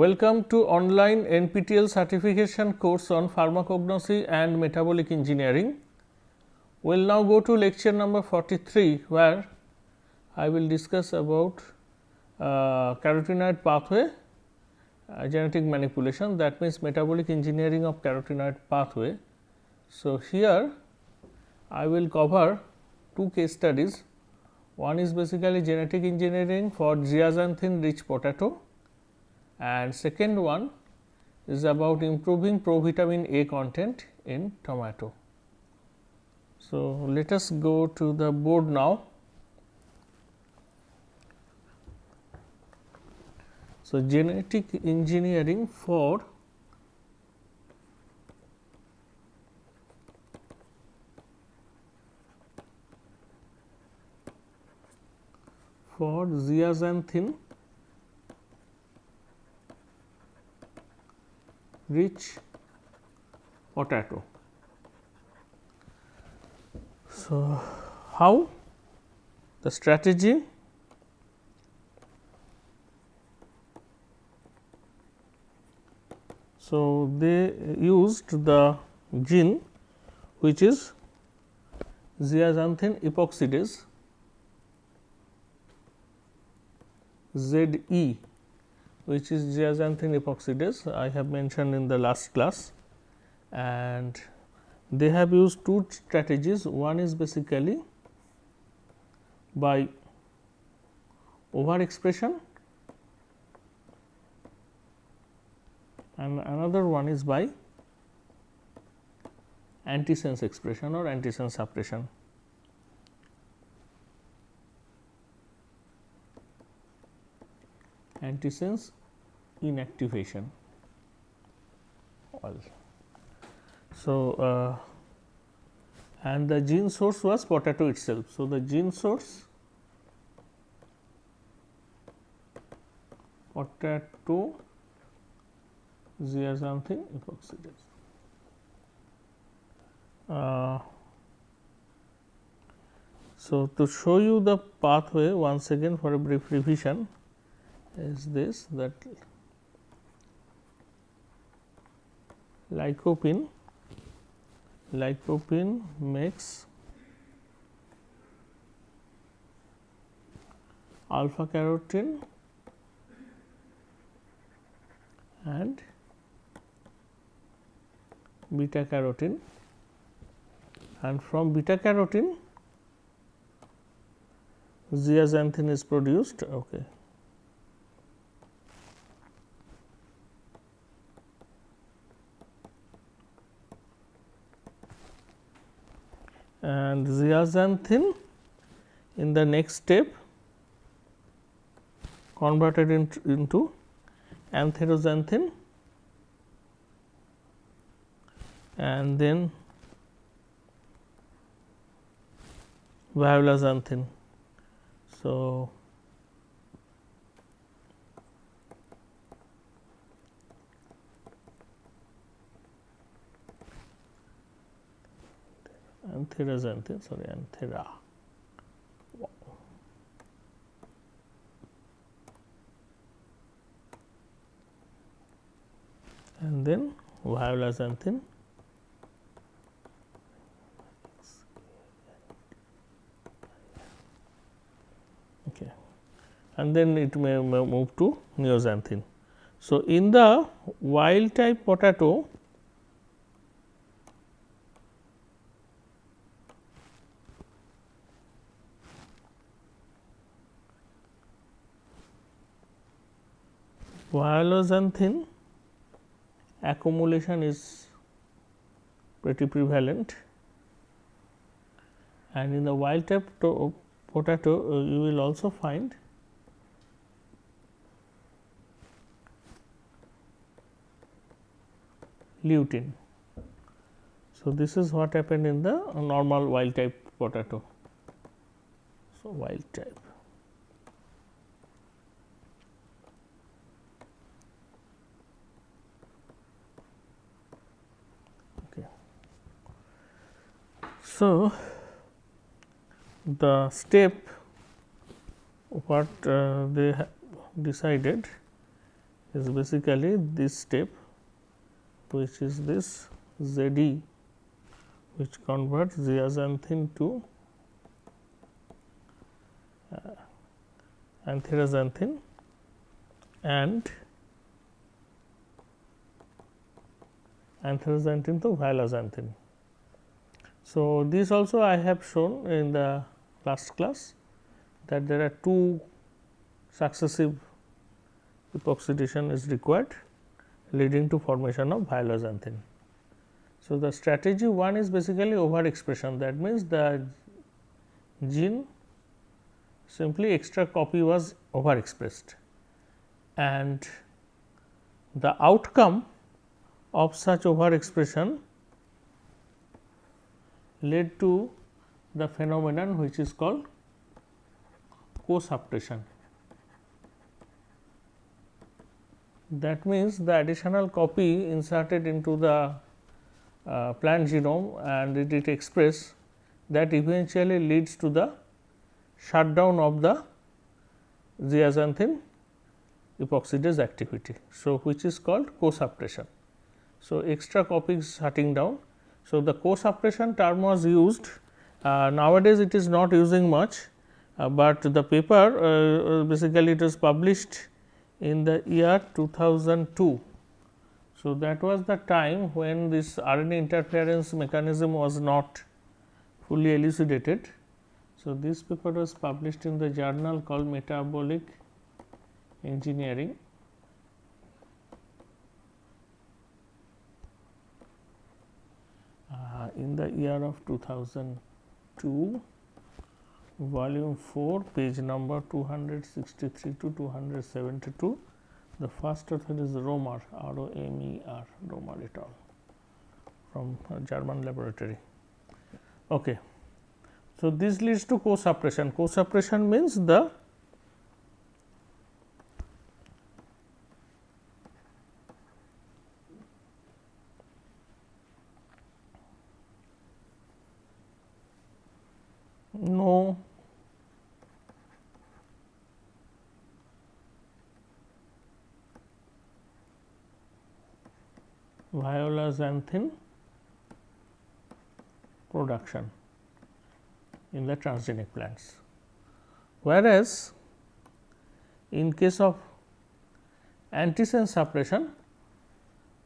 Welcome to online NPTEL certification course on Pharmacognosy and Metabolic Engineering. We will now go to lecture number 43, where I will discuss about carotenoid pathway genetic manipulation, that means metabolic engineering of carotenoid pathway. So, here I will cover two case studies. One is basically genetic engineering for zeaxanthin rich potato, and second one is about improving provitamin A content in tomato. So, let us go to the board now. So, genetic engineering for zeaxanthin rich potato. So, how the strategy? So, they used the gene which is zeaxanthin epoxidase ZE, which is zeaxanthin epoxidase I have mentioned in the last class, and they have used two strategies. One is basically by overexpression and another one is by antisense expression or antisense suppression. Antisense inactivation. So, and the gene source was potato itself. So, the gene source potato zeaxanthin epoxidase. So, to show you the pathway once again for a brief revision is this, that lycopene makes alpha carotene and beta carotene, and from beta carotene zeaxanthin is produced. Okay. And zeaxanthin in the next step converted into anthraxanthin and then violaxanthin. So, anthraxanthin, sorry, anthera. Wow. And then violaxanthin. Okay. And then it may move to neoxanthin. So, in the wild type potato, violaxanthin accumulation is pretty prevalent, and in the wild type potato you will also find lutein. So, this is what happened in the normal wild type potato. So, wild type. Okay. So, the step what they decided is basically this step, which is this ZE, which converts zeaxanthin to anthraxanthin and anthraxanthin to violaxanthin. So, this also I have shown in the last class that there are two successive epoxidation is required leading to formation of violaxanthin. So, the strategy one is basically overexpression, that means the gene simply extra copy was overexpressed, and the outcome of such overexpression led to the phenomenon which is called co-suppression. That means the additional copy inserted into the plant genome and it express that eventually leads to the shutdown of the zeaxanthin epoxidase activity. So, which is called co-suppression. So, extra copies shutting down. So, the co-suppression term was used, nowadays it is not using much, but the paper basically it was published in the year 2002. So, that was the time when this RNA interference mechanism was not fully elucidated. So, this paper was published in the journal called Metabolic Engineering. In the year of 2002, volume 4, page number 263 to 272. The first author is Romer, R-O-M-E-R, Romer et al. From a German laboratory. Okay. So, this leads to co-suppression. Co-suppression means the no violaxanthin production in the transgenic plants. Whereas, in case of antisense suppression,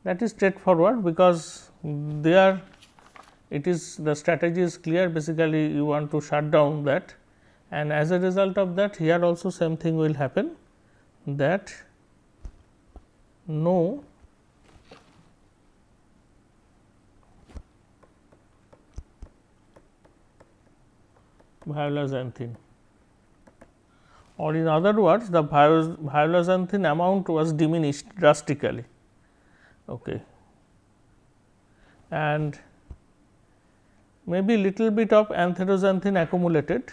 that is straightforward, because there it is the strategy is clear, basically you want to shut down that, and as a result of that here also same thing will happen, that no violaxanthin, or in other words the violaxanthin amount was diminished drastically. Okay. And maybe little bit of anthraxanthin accumulated,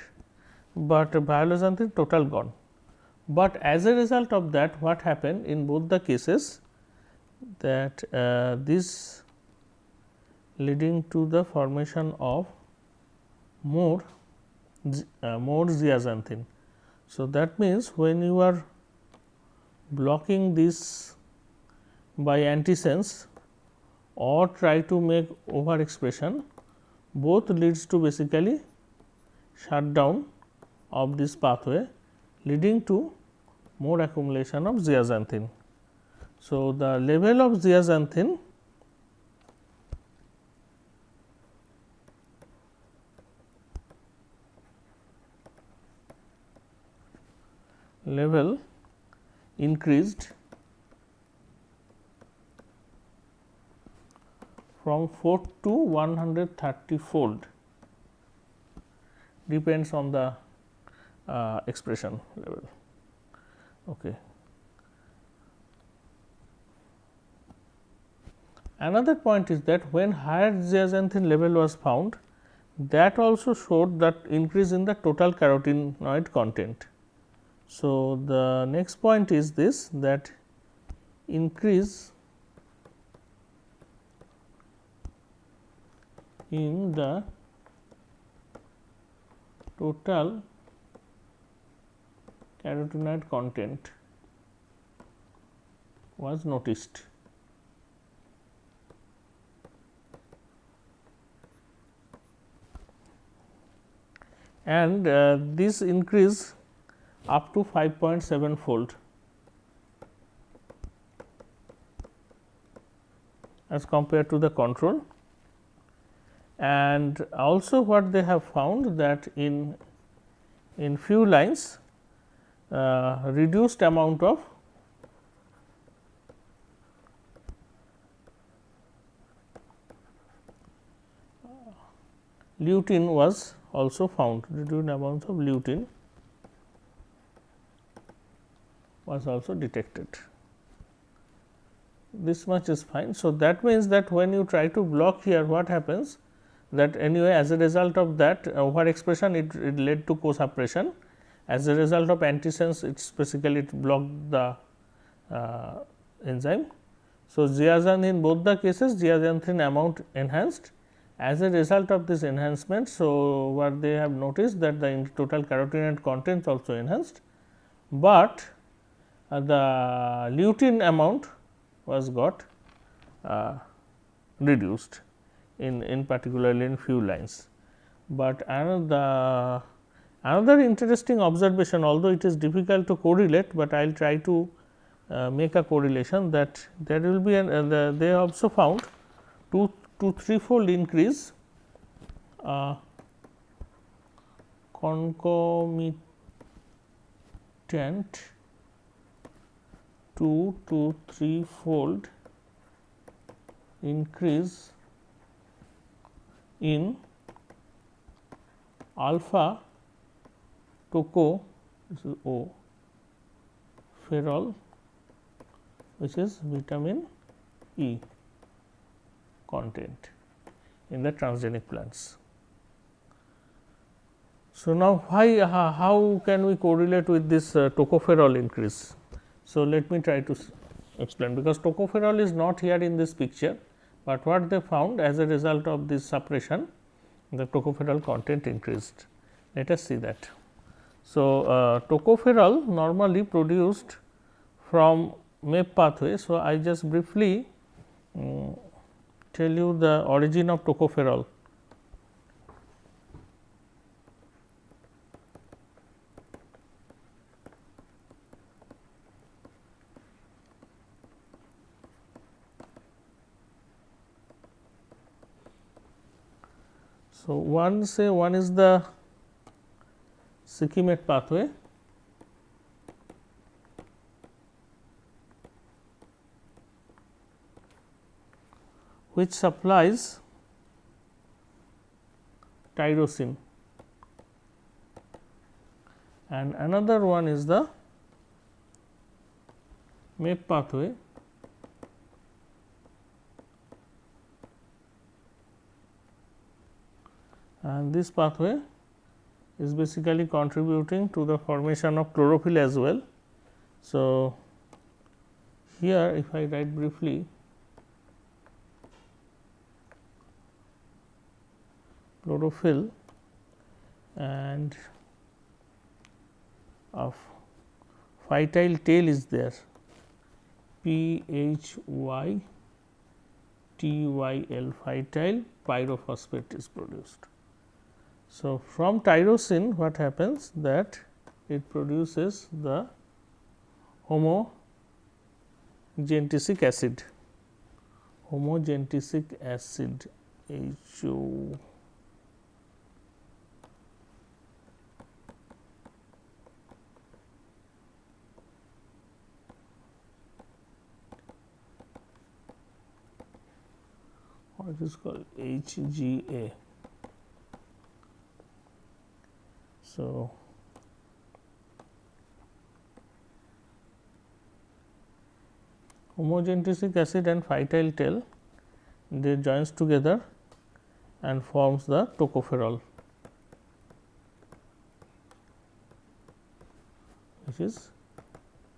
but violaxanthin total gone. But as a result of that, what happened in both the cases, that this leading to the formation of more zeaxanthin. So, that means when you are blocking this by antisense or try to make overexpression, both leads to basically shutdown of this pathway, leading to more accumulation of zeaxanthin. So, the level of zeaxanthin level increased from 4 to 130 fold, depends on the expression level. Okay. Another point is that when higher zeaxanthin level was found, that also showed that increase in the total carotenoid content. So, the next point is this, that increase in the total carotenoid content was noticed. And this increase up to 5.7 fold as compared to the control. And also what they have found that in few lines reduced amount of lutein was also found, reduced amounts of lutein was also detected. This much is fine. So, that means that when you try to block here, what happens that anyway as a result of that overexpression it led to co-suppression. As a result of antisense, it basically it blocked the enzyme. So, zeaxanthin in both the cases zeaxanthin amount enhanced. As a result of this enhancement, so what they have noticed that the total carotenoid content also enhanced, but the lutein amount was got reduced in particularly in few lines. But another interesting observation, although it is difficult to correlate, but I will try to make a correlation that there will be they also found 2 to 3-fold increase concomitant 2 to 3-fold increase in alpha toco, this is O, ferrol, which is vitamin E content in the transgenic plants. So, now how can we correlate with this tocopherol increase? So, let me try to explain, because tocopherol is not here in this picture, but what they found as a result of this suppression the tocopherol content increased. Let us see that. So, tocopherol normally produced from MEP pathway. So, I just briefly tell you the origin of tocopherol. So, one is the Sikimet pathway, which supplies tyrosine, and another one is the MEP pathway, and this pathway is basically contributing to the formation of chlorophyll as well. So, here if I write briefly, chlorophyll and of phytyl tail is there, PHYTYL, phytyl pyrophosphate is produced. So, from tyrosine what happens that it produces the homogentisic acid, HO. Or it is called HGA. So, homogentisic acid and phytyl tail, they joins together and forms the tocopherol, which is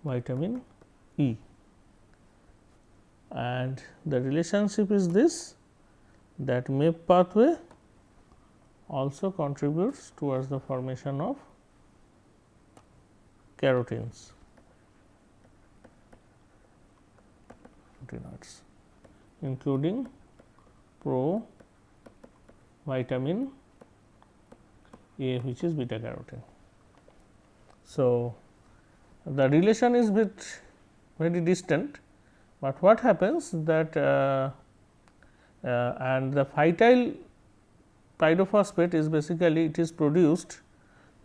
vitamin E, and the relationship is this, that MEP pathway also contributes towards the formation of carotenes. carotenoids, including provitamin A, which is beta carotene. So, the relation is bit very distant, but what happens that and the phytyl pyrophosphate is basically it is produced,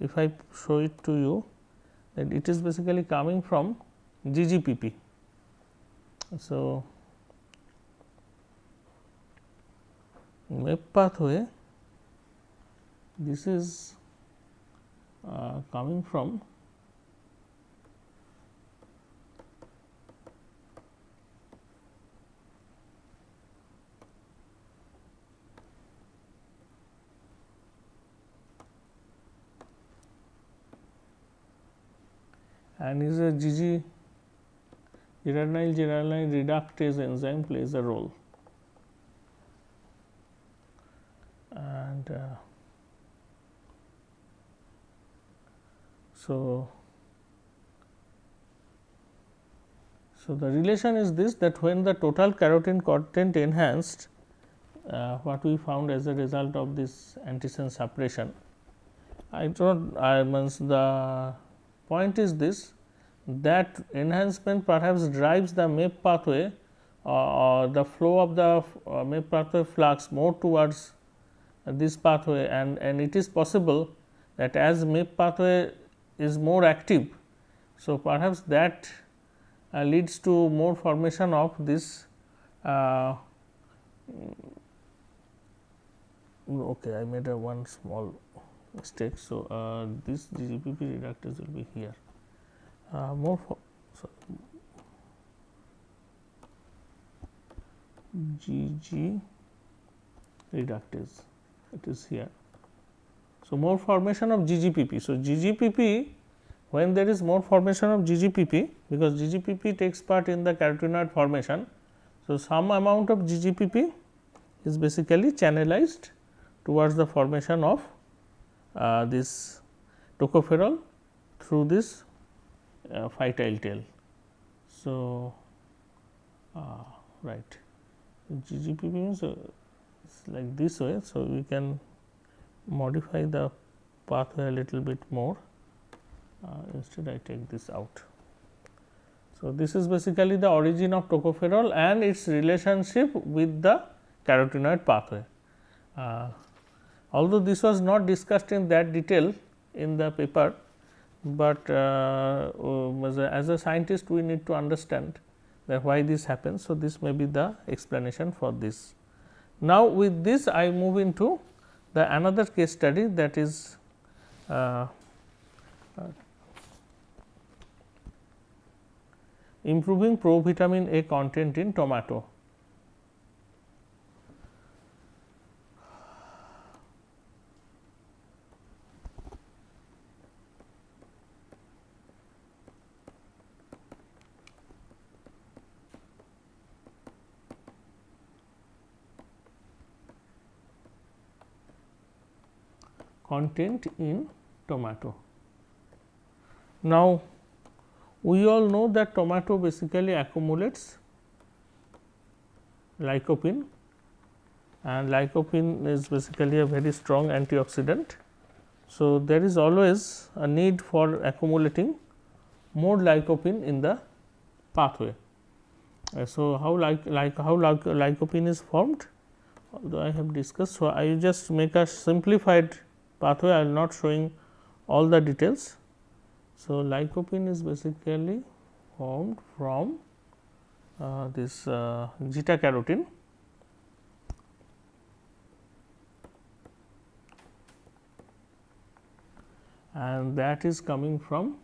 if I show it to you, that it is basically coming from GGPP. So, MEP pathway, this is coming from and is a geranyl reductase enzyme plays a role. And so the relation is this, that when the total carotene content enhanced, what we found as a result of this antisense suppression, the point is this, that enhancement perhaps drives the MEP pathway or the flow of the MEP pathway flux more towards this pathway, and it is possible that as MEP pathway is more active. So, perhaps that leads to more formation of this okay, I made one small mistake. So, this GGPP reductase will be here, GG reductase, it is here. So, more formation of GGPP. So, GGPP, when there is more formation of GGPP, because GGPP takes part in the carotenoid formation. So, some amount of GGPP is basically channelized towards the formation of this tocopherol through this phytyl tail. So, right, GGPP means it's like this way. So, we can modify the pathway a little bit more. Instead, I take this out. So, this is basically the origin of tocopherol and its relationship with the carotenoid pathway. Although this was not discussed in that detail in the paper, but as a scientist we need to understand that why this happens. So, this may be the explanation for this. Now, with this I move into the another case study, that is improving provitamin A content in tomato. Content in tomato. Now, we all know that tomato basically accumulates lycopene, and lycopene is basically a very strong antioxidant. So, there is always a need for accumulating more lycopene in the pathway. So, how lycopene is formed, although I have discussed. So, I just make a simplified pathway, I will not showing all the details. So, lycopene is basically formed from this zeta carotene, and that is coming from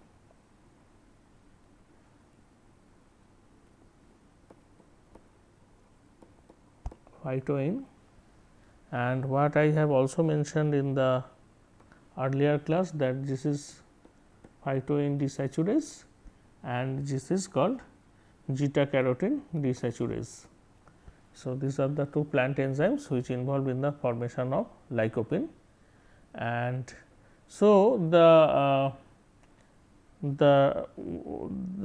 phytoin, and what I have also mentioned in the earlier class, that this is phytoin desaturase and this is called zeta carotene desaturase. So, these are the two plant enzymes which involved in the formation of lycopene, and so the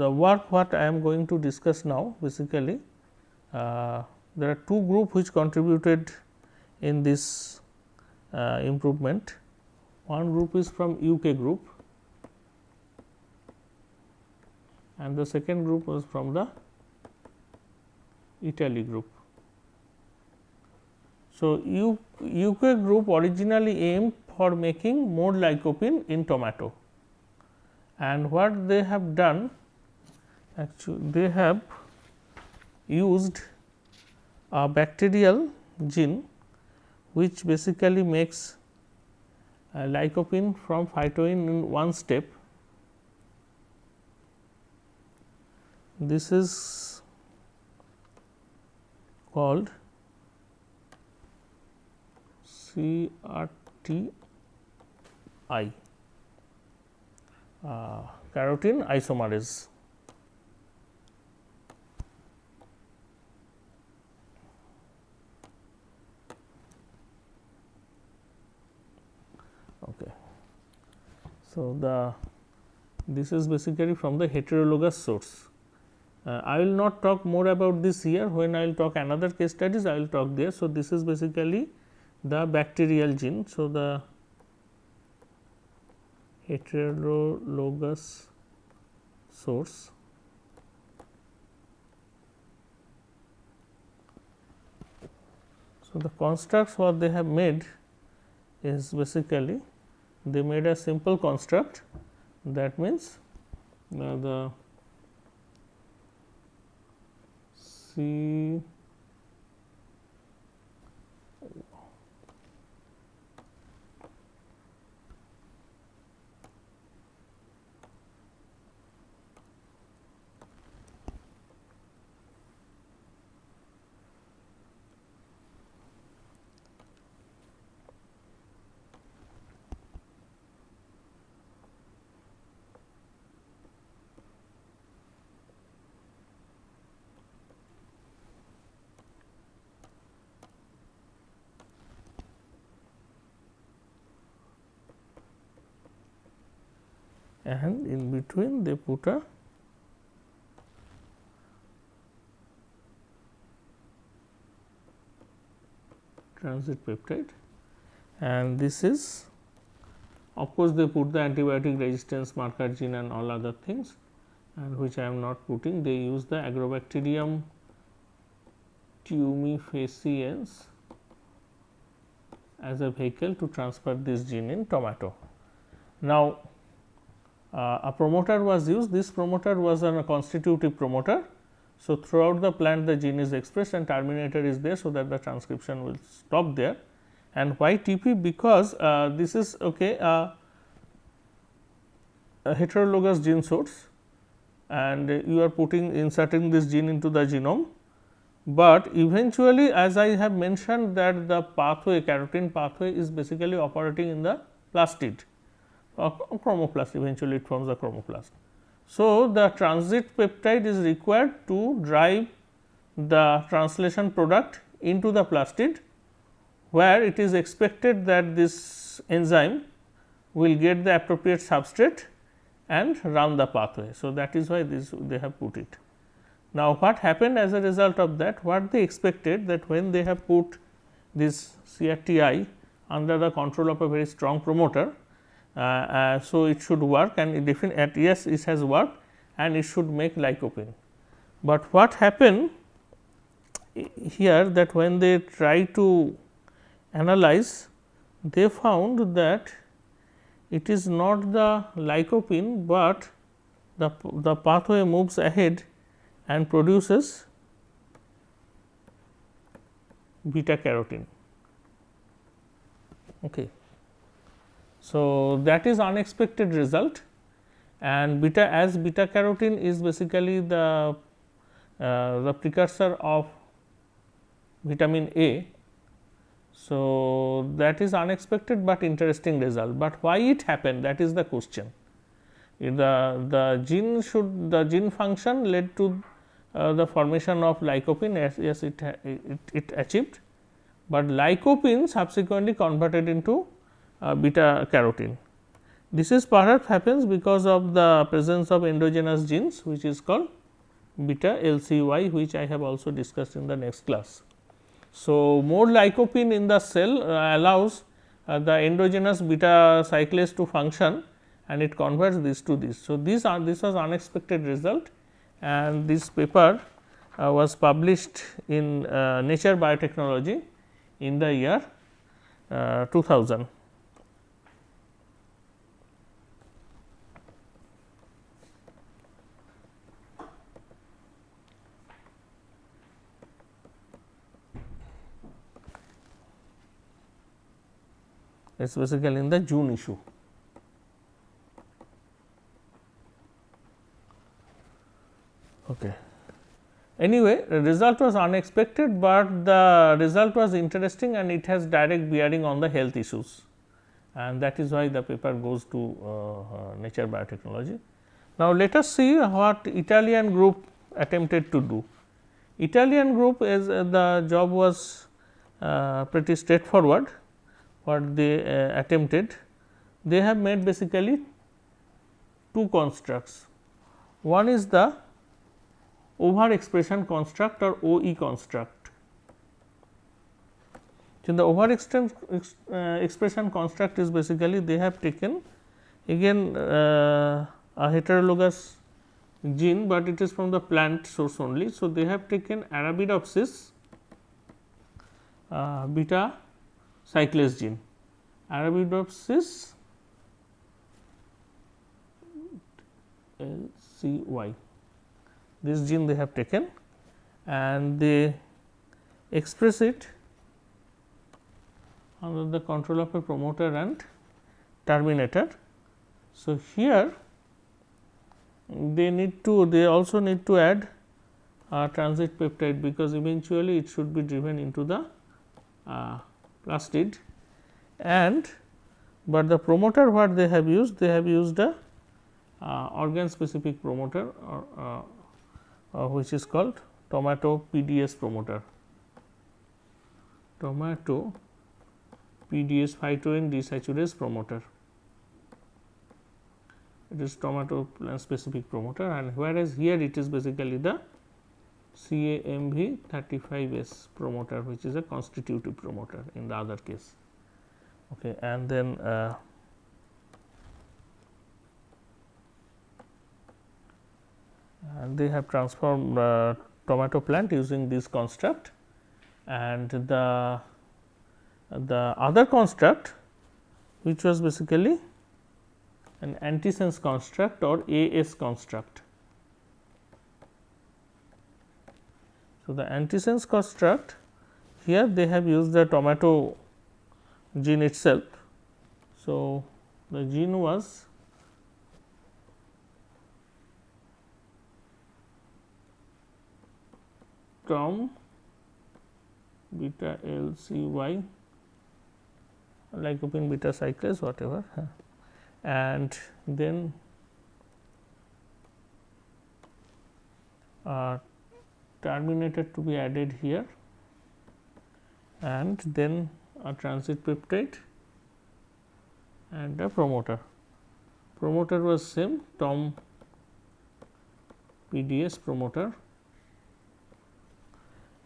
work what I am going to discuss now basically there are two groups which contributed in this improvement. One group is from UK group and the second group was from the Italy group. So, UK group originally aimed for making more lycopene in tomato, and what they have done, actually they have used a bacterial gene which basically makes lycopene from phytoin in one step. This is called CRTI, carotene isomerase. Okay. So, this is basically from the heterologous source. I will not talk more about this here. When I will talk another case studies, I will talk there. So, this is basically the bacterial gene. So, the heterologous source so the constructs what they have made is basically they made a simple construct, that means the C and in between they put a transit peptide, and this is, of course, they put the antibiotic resistance marker gene and all other things, and which I am not putting. They use the Agrobacterium tumefaciens as a vehicle to transfer this gene in tomato. Now, a promoter was used. This promoter was a constitutive promoter. So, throughout the plant the gene is expressed and terminator is there, so that the transcription will stop there. And why TP? Because this is a heterologous gene source, and you are inserting this gene into the genome, but eventually, as I have mentioned, that the pathway, carotene pathway is basically operating in the plastid or chromoplast, eventually it forms a chromoplast. So, the transit peptide is required to drive the translation product into the plastid, where it is expected that this enzyme will get the appropriate substrate and run the pathway. So, that is why they have put it. Now, what happened as a result of that? What they expected, that when they have put this CRTI under the control of a very strong promoter, so it should work, and yes, it has worked and it should make lycopene. But what happened here, that when they try to analyze, they found that it is not the lycopene, but the pathway moves ahead and produces beta carotene. Okay. So, that is unexpected result, and beta carotene is basically the precursor of vitamin A. So, that is unexpected, but interesting result, but why it happened, that is the question. The gene function led to the formation of lycopene, yes it achieved, but lycopene subsequently converted into beta carotene. This is perhaps happens because of the presence of endogenous genes, which is called beta LCY, which I have also discussed in the next class. So, more lycopene in the cell allows the endogenous beta cyclase to function, and it converts this to this. So, this was unexpected result, and this paper was published in Nature Biotechnology in the year 2000. It is basically in the June issue. Okay. Anyway, the result was unexpected, but the result was interesting and it has direct bearing on the health issues, and that is why the paper goes to Nature Biotechnology. Now, let us see what Italian group attempted to do. Italian group is the job was pretty straightforward. What they attempted, they have made basically two constructs. One is the overexpression construct or OE construct. So, the overexpression construct is basically they have taken again a heterologous gene, but it is from the plant source only. So, they have taken Arabidopsis beta cyclase gene, Arabidopsis LCY. This gene they have taken and they express it under the control of a promoter and terminator. So, here they also need to add a transit peptide, because eventually it should be driven into the plastid, and but the promoter what they have used a organ specific promoter which is called tomato PDS promoter, tomato PDS phytoene desaturase promoter. It is tomato plant specific promoter, and whereas here it is basically the CAMV35S promoter, which is a constitutive promoter in the other case. Okay, and then they have transformed tomato plant using this construct, and the other construct, which was basically an antisense construct or AS construct. So, the antisense construct, here they have used the tomato gene itself. So, the gene was TOM beta LCY, lycopene beta cyclase, whatever, and then terminator to be added here, and then a transit peptide and a promoter. Promoter was same TOM PDS promoter,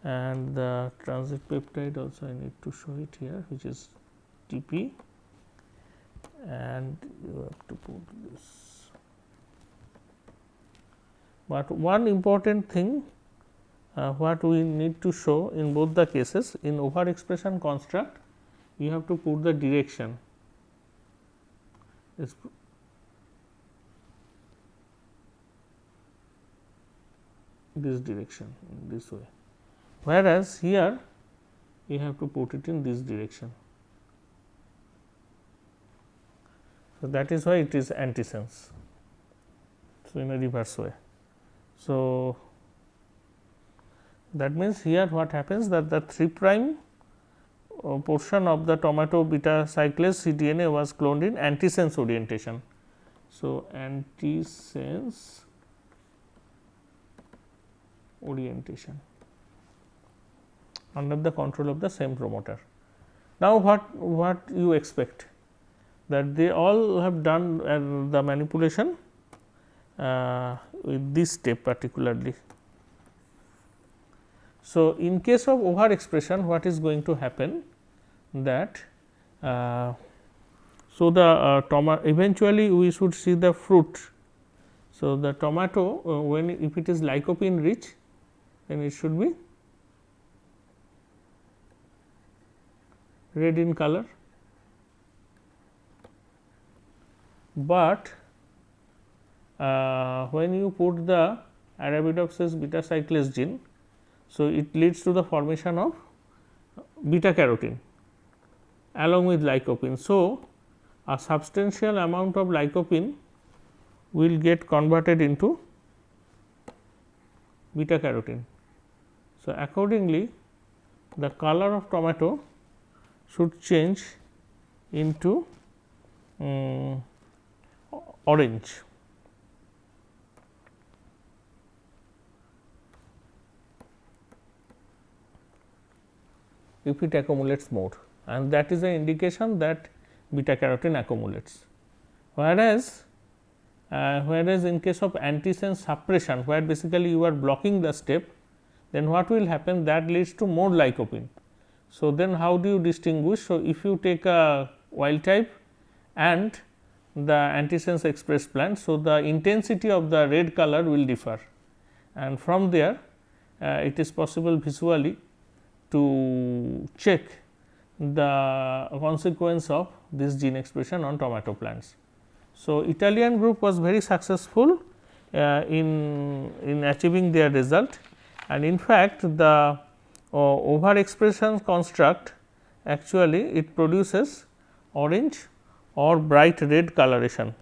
and the transit peptide also I need to show it here, which is TP, and you have to put this. But one important thing what we need to show in both the cases, in overexpression construct you have to put the direction, this direction in this way, whereas here you have to put it in this direction. So, that is why it is antisense, so in a reverse way. So, that means here what happens, that the 3 prime portion of the tomato beta cyclase cDNA was cloned in antisense orientation. So, antisense orientation under the control of the same promoter. Now, what you expect, that they all have done the manipulation with this step particularly, So, in case of overexpression, what is going to happen that so the eventually we should see the fruit. So, the tomato when if it is lycopene rich, then it should be red in color, but when you put the Arabidopsis beta cyclase gene, so it leads to the formation of beta carotene along with lycopene. So, a substantial amount of lycopene will get converted into beta carotene. So, accordingly the color of tomato should change into orange. If it accumulates more, and that is an indication that beta carotene accumulates. Whereas in case of antisense suppression, where basically you are blocking the step, then what will happen, that leads to more lycopene. So, then how do you distinguish? So, if you take a wild type and the antisense expressed plant, so the intensity of the red color will differ, and from there it is possible visually to check the consequence of this gene expression on tomato plants. So, Italian group was very successful in achieving their result, and in fact, the overexpression construct actually it produces orange or bright red coloration.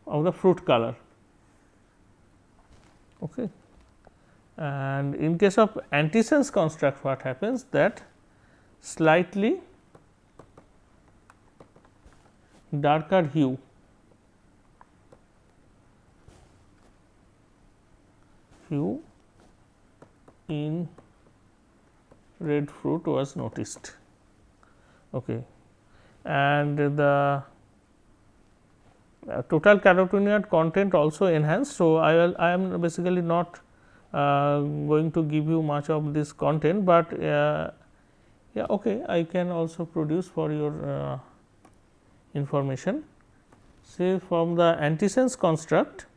Of the fruit color. Okay. And in case of antisense construct, what happens, that slightly darker hue in red fruit was noticed. Okay. And the total carotenoid content also enhanced. So, I am basically not going to give you much of this content, but yeah, okay, I can also produce for your information. Say from the antisense construct,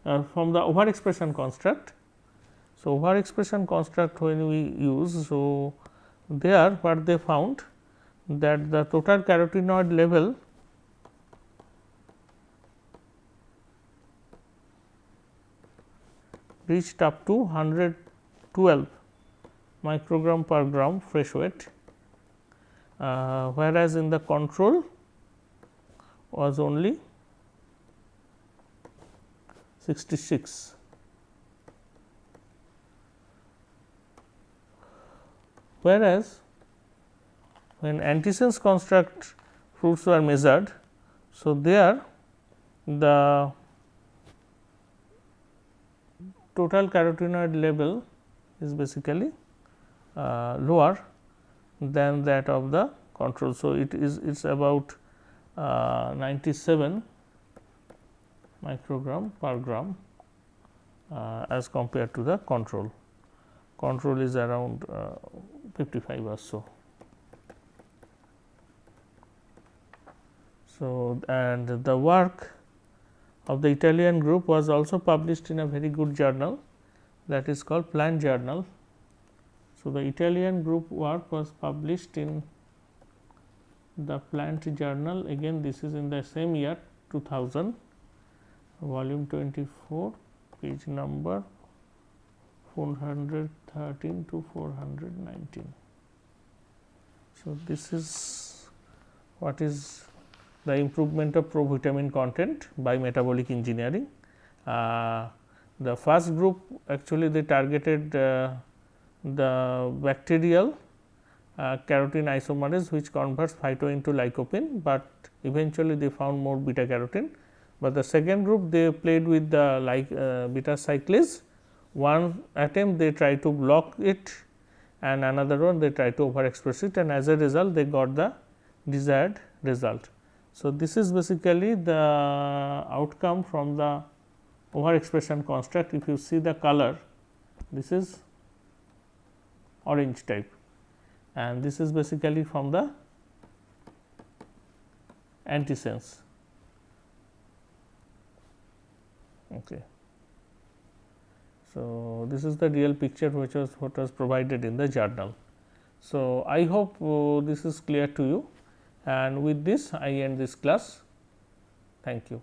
from the overexpression construct. So, overexpression construct when we use, so there what they found, that the total carotenoid level reached up to 112 microgram per gram fresh weight, whereas in the control was only 66. Whereas, when antisense construct fruits were measured, so there the total carotenoid level is basically lower than that of the control. So, it's about 97 microgram per gram as compared to the control. Control is around 55 or so. So, and the work of the Italian group was also published in a very good journal, that is called Plant Journal. So, the Italian group work was published in the Plant Journal, again this is in the same year 2000, volume 24, page number 413 to 419. So, this is what is the improvement of provitamin content by metabolic engineering. The first group actually they targeted the bacterial carotene isomerase, which converts phyto into lycopene, but eventually they found more beta carotene. But the second group they played with the beta cyclase. One attempt they try to block it, and another one they try to overexpress it, and as a result they got the desired result. So, this is basically the outcome from the overexpression construct. If you see the color, this is orange type and this is basically from the antisense. Okay. So, this is the real picture which was what was provided in the journal. So, I hope this is clear to you, and with this I end this class. Thank you.